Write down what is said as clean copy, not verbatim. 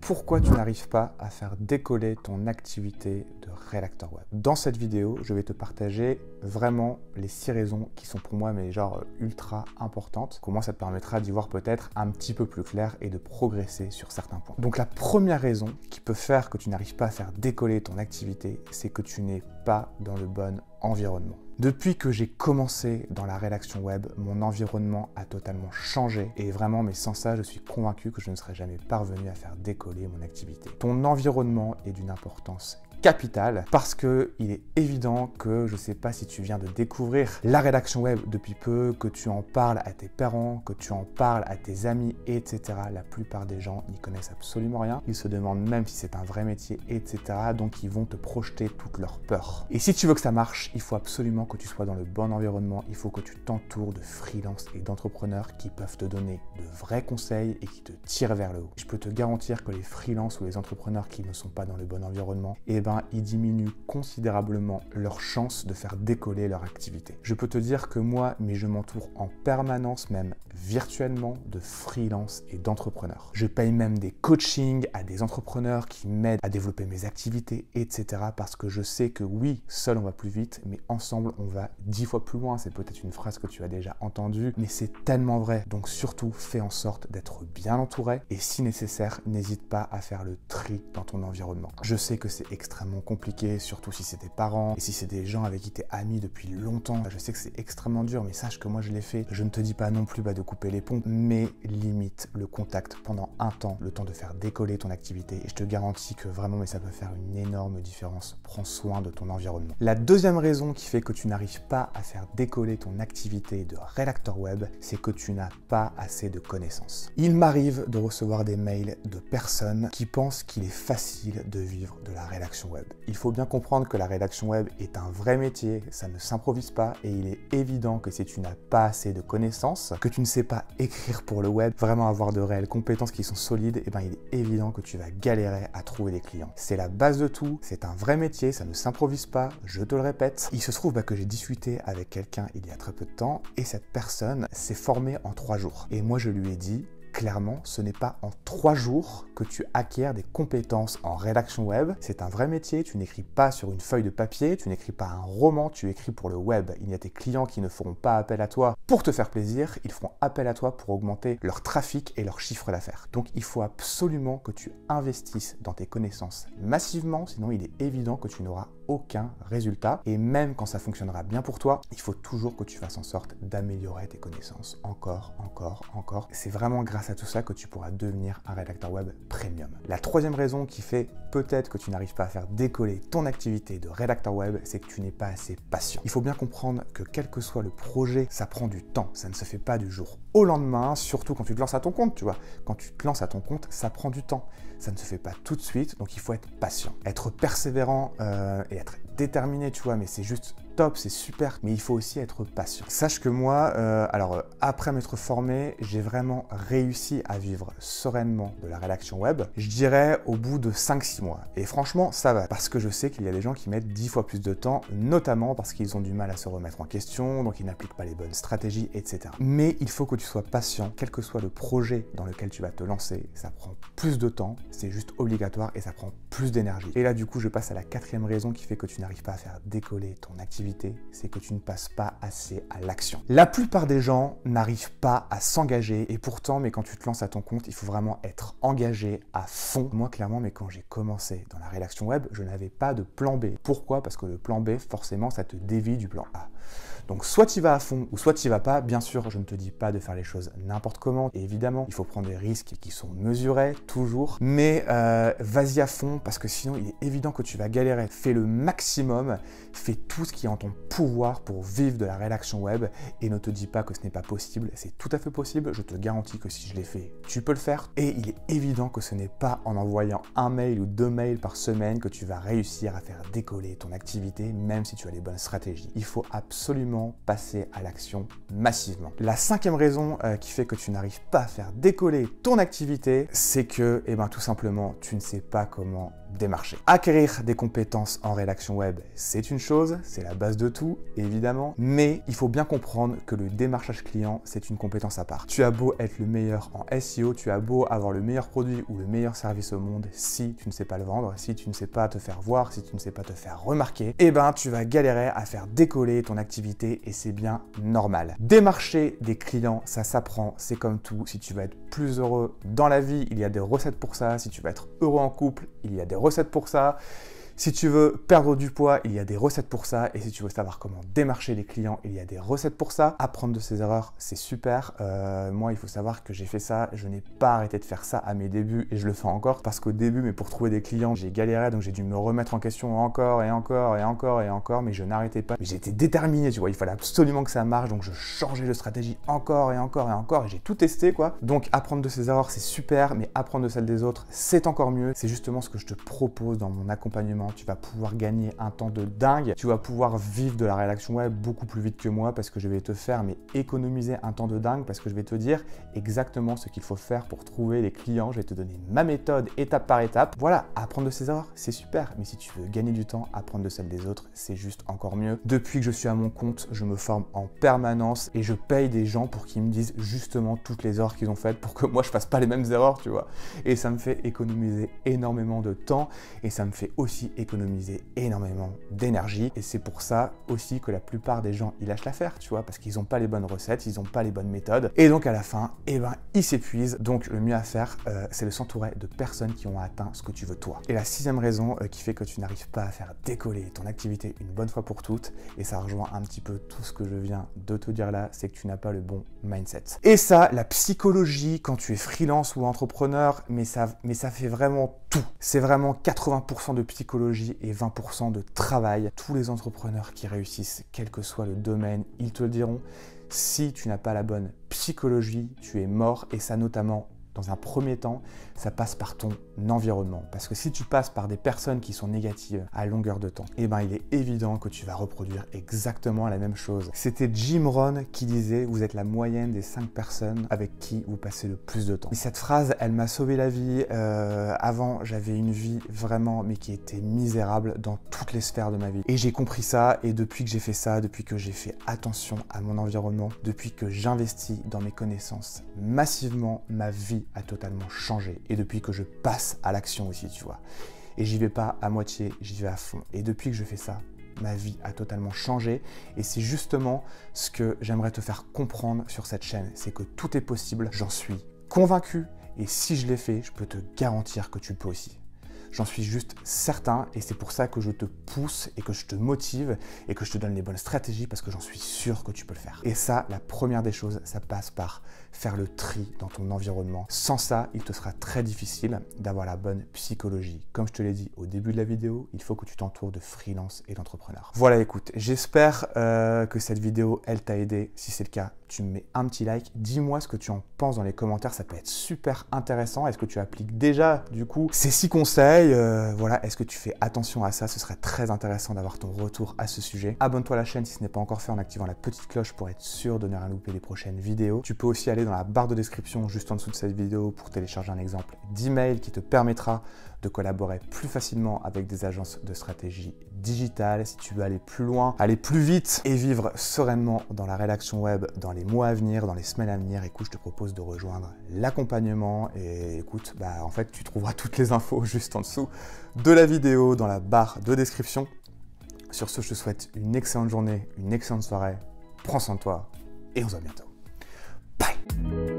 Pourquoi tu n'arrives pas à faire décoller ton activité de rédacteur web? Dans cette vidéo, je vais te partager vraiment les 6 raisons qui sont pour moi mais genre ultra importantes. Comment ça te permettra d'y voir peut-être un petit peu plus clair et de progresser sur certains points. Donc la première raison qui peut faire que tu n'arrives pas à faire décoller ton activité, c'est que tu n'es pas dans le bon environnement. Depuis que j'ai commencé dans la rédaction web, mon environnement a totalement changé et vraiment, mais sans ça, je suis convaincu que je ne serais jamais parvenu à faire décoller mon activité. Ton environnement est d'une importance capitale parce que il est évident que je ne sais pas si tu viens de découvrir la rédaction web depuis peu, que tu en parles à tes parents, que tu en parles à tes amis, etc. La plupart des gens n'y connaissent absolument rien. Ils se demandent même si c'est un vrai métier, etc. Donc ils vont te projeter toutes leurs peurs. Et si tu veux que ça marche, il faut absolument que tu sois dans le bon environnement. Il faut que tu t'entoures de freelance et d'entrepreneurs qui peuvent te donner de vrais conseils et qui te tirent vers le haut. Je peux te garantir que les freelances ou les entrepreneurs qui ne sont pas dans le bon environnement, ils diminuent considérablement leurs chances de faire décoller leur activité. Je peux te dire que moi, mais je m'entoure en permanence, même virtuellement, de freelance et d'entrepreneurs. Je paye même des coachings à des entrepreneurs qui m'aident à développer mes activités, etc. parce que je sais que oui, seul on va plus vite, mais ensemble on va 10 fois plus loin. C'est peut-être une phrase que tu as déjà entendue, mais c'est tellement vrai. Donc surtout, fais en sorte d'être bien entouré et si nécessaire, n'hésite pas à faire le tri dans ton environnement. Je sais que c'est extrêmement compliqué, surtout si c'est tes parents et si c'est des gens avec qui tu es ami depuis longtemps. Je sais que c'est extrêmement dur, mais sache que moi je l'ai fait. Je ne te dis pas non plus de couper les ponts, mais limite le contact pendant un temps, le temps de faire décoller ton activité. Et je te garantis que vraiment, mais ça peut faire une énorme différence. Prends soin de ton environnement. La deuxième raison qui fait que tu n'arrives pas à faire décoller ton activité de rédacteur web, c'est que tu n'as pas assez de connaissances. Il m'arrive de recevoir des mails de personnes qui pensent qu'il est facile de vivre de la rédaction web. Il faut bien comprendre que la rédaction web est un vrai métier, ça ne s'improvise pas et il est évident que si tu n'as pas assez de connaissances, que tu ne sais pas écrire pour le web, vraiment avoir de réelles compétences qui sont solides, il est évident que tu vas galérer à trouver des clients. C'est la base de tout, c'est un vrai métier, ça ne s'improvise pas, je te le répète. Il se trouve que j'ai discuté avec quelqu'un il y a très peu de temps et cette personne s'est formée en 3 jours. Et moi je lui ai dit, clairement, ce n'est pas en 3 jours que tu acquiers des compétences en rédaction web. C'est un vrai métier, tu n'écris pas sur une feuille de papier, tu n'écris pas un roman, tu écris pour le web. Il y a tes clients qui ne feront pas appel à toi pour te faire plaisir, ils feront appel à toi pour augmenter leur trafic et leur chiffre d'affaires. Donc il faut absolument que tu investisses dans tes connaissances massivement, sinon il est évident que tu n'auras aucun résultat. Et même quand ça fonctionnera bien pour toi, il faut toujours que tu fasses en sorte d'améliorer tes connaissances encore. C'est vraiment grâce à tout ça que tu pourras devenir un rédacteur web premium. La troisième raison qui fait peut-être que tu n'arrives pas à faire décoller ton activité de rédacteur web, c'est que tu n'es pas assez patient. Il faut bien comprendre que quel que soit le projet, ça prend du temps. Ça ne se fait pas du jour au lendemain, surtout quand tu te lances à ton compte, tu vois. Quand tu te lances à ton compte, ça prend du temps. Ça ne se fait pas tout de suite, donc il faut être patient. Être persévérant et être déterminé, tu vois, mais c'est juste top, c'est super, mais il faut aussi être patient. Sache que moi, après m'être formé, j'ai vraiment réussi à vivre sereinement de la rédaction web, je dirais au bout de 5-6 mois. Et franchement, ça va, parce que je sais qu'il y a des gens qui mettent 10 fois plus de temps, notamment parce qu'ils ont du mal à se remettre en question, donc ils n'appliquent pas les bonnes stratégies, etc. Mais il faut que tu sois patient, quel que soit le projet dans lequel tu vas te lancer, ça prend plus de temps, c'est juste obligatoire et ça prend plus d'énergie. Et là, du coup, je passe à la 4e raison qui fait que tu n'arrives pas à faire décoller ton activité, c'est que tu ne passes pas assez à l'action. La plupart des gens n'arrivent pas à s'engager et pourtant, mais quand tu te lances à ton compte, il faut vraiment être engagé à fond. Moi, clairement, mais quand j'ai commencé dans la rédaction web, je n'avais pas de plan B. Pourquoi? Parce que le plan B, forcément, ça te dévie du plan A. Donc soit tu vas à fond ou soit tu vas pas. Bien sûr, je ne te dis pas de faire les choses n'importe comment. Et évidemment, il faut prendre des risques qui sont mesurés, toujours. Mais vas-y à fond parce que sinon, il est évident que tu vas galérer. Fais le maximum, fais tout ce qui est en ton pouvoir pour vivre de la rédaction web et ne te dis pas que ce n'est pas possible. C'est tout à fait possible. Je te garantis que si je l'ai fait, tu peux le faire. Et il est évident que ce n'est pas en envoyant 1 mail ou 2 mails par semaine que tu vas réussir à faire décoller ton activité, même si tu as les bonnes stratégies. Il faut absolument simplement passer à l'action massivement. La 5e raison qui fait que tu n'arrives pas à faire décoller ton activité, c'est que, tout simplement, tu ne sais pas comment démarcher. Acquérir des compétences en rédaction web, c'est une chose, c'est la base de tout, évidemment, mais il faut bien comprendre que le démarchage client, c'est une compétence à part. Tu as beau être le meilleur en SEO, tu as beau avoir le meilleur produit ou le meilleur service au monde, si tu ne sais pas le vendre, si tu ne sais pas te faire voir, si tu ne sais pas te faire remarquer, tu vas galérer à faire décoller ton activité et c'est bien normal. Démarcher des clients, ça s'apprend, c'est comme tout. Si tu veux être plus heureux dans la vie, il y a des recettes pour ça. Si tu veux être heureux en couple, il y a des recettes pour ça. Si tu veux perdre du poids, il y a des recettes pour ça. Et si tu veux savoir comment démarcher les clients, il y a des recettes pour ça. Apprendre de ses erreurs, c'est super. Moi, il faut savoir que j'ai fait ça. Je n'ai pas arrêté de faire ça à mes débuts et je le fais encore. Parce qu'au début, mais pour trouver des clients, j'ai galéré. Donc, j'ai dû me remettre en question encore et encore et encore et encore. Mais je n'arrêtais pas. Mais j'étais déterminé, tu vois. Il fallait absolument que ça marche. Donc, je changeais de stratégie encore et encore et encore. Et j'ai tout testé, quoi. Donc, apprendre de ses erreurs, c'est super. Mais apprendre de celles des autres, c'est encore mieux. C'est justement ce que je te propose dans mon accompagnement. Tu vas pouvoir gagner un temps de dingue, tu vas pouvoir vivre de la rédaction web beaucoup plus vite que moi parce que je vais te faire économiser un temps de dingue parce que je vais te dire exactement ce qu'il faut faire pour trouver les clients. Je vais te donner ma méthode étape par étape. Voilà, apprendre de ses erreurs, c'est super, mais si tu veux gagner du temps, apprendre de celles des autres, c'est juste encore mieux. Depuis que je suis à mon compte, je me forme en permanence et je paye des gens pour qu'ils me disent justement toutes les erreurs qu'ils ont faites pour que moi je fasse pas les mêmes erreurs, tu vois. Et ça me fait économiser énormément de temps et ça me fait aussi économiser énormément d'énergie et c'est pour ça aussi que la plupart des gens ils lâchent l'affaire, tu vois, parce qu'ils n'ont pas les bonnes recettes, ils n'ont pas les bonnes méthodes et donc à la fin, ils s'épuisent. Donc le mieux à faire, c'est de s'entourer de personnes qui ont atteint ce que tu veux toi. Et la 6e raison qui fait que tu n'arrives pas à faire décoller ton activité une bonne fois pour toutes, et ça rejoint un petit peu tout ce que je viens de te dire là, c'est que tu n'as pas le bon mindset. Et ça, la psychologie quand tu es freelance ou entrepreneur, mais ça fait vraiment tout. C'est vraiment 80% de psychologie et 20% de travail. Tous les entrepreneurs qui réussissent, quel que soit le domaine, ils te le diront. Si tu n'as pas la bonne psychologie, tu es mort et ça notamment dans un premier temps, ça passe par ton environnement. Parce que si tu passes par des personnes qui sont négatives à longueur de temps, il est évident que tu vas reproduire exactement la même chose. C'était Jim Rohn qui disait « Vous êtes la moyenne des 5 personnes avec qui vous passez le plus de temps ». Et cette phrase, elle m'a sauvé la vie. Avant, j'avais une vie vraiment, mais qui était misérable dans toutes les sphères de ma vie. Et j'ai compris ça, et depuis que j'ai fait ça, depuis que j'ai fait attention à mon environnement, depuis que j'investis dans mes connaissances massivement, ma vie a totalement changé. Et depuis que je passe à l'action aussi, tu vois. Et j'y vais pas à moitié, j'y vais à fond. Et depuis que je fais ça, ma vie a totalement changé. Et c'est justement ce que j'aimerais te faire comprendre sur cette chaîne. C'est que tout est possible, j'en suis convaincu. Et si je l'ai fait, je peux te garantir que tu peux aussi. J'en suis juste certain et c'est pour ça que je te pousse et que je te motive et que je te donne les bonnes stratégies parce que j'en suis sûr que tu peux le faire. Et ça, la première des choses, ça passe par faire le tri dans ton environnement. Sans ça, il te sera très difficile d'avoir la bonne psychologie. Comme je te l'ai dit au début de la vidéo, il faut que tu t'entoures de freelance et d'entrepreneurs. Voilà, écoute, j'espère que cette vidéo, elle t'a aidé. Si c'est le cas, tu me mets un petit like. Dis-moi ce que tu en penses dans les commentaires, ça peut être super intéressant. Est-ce que tu appliques déjà, du coup, ces 6 conseils? Voilà, est-ce que tu fais attention à ça? Ce serait très intéressant d'avoir ton retour à ce sujet. Abonne-toi à la chaîne si ce n'est pas encore fait en activant la petite cloche pour être sûr de ne rien louper les prochaines vidéos. Tu peux aussi aller dans la barre de description juste en dessous de cette vidéo pour télécharger un exemple d'email qui te permettra de collaborer plus facilement avec des agences de stratégie digitale. Si tu veux aller plus loin, aller plus vite et vivre sereinement dans la rédaction web dans les mois à venir, dans les semaines à venir, écoute, je te propose de rejoindre l'accompagnement et écoute, en fait, tu trouveras toutes les infos juste en dessous de la vidéo dans la barre de description. Sur ce, je te souhaite une excellente journée, une excellente soirée. Prends soin de toi et on se voit bientôt. Bye!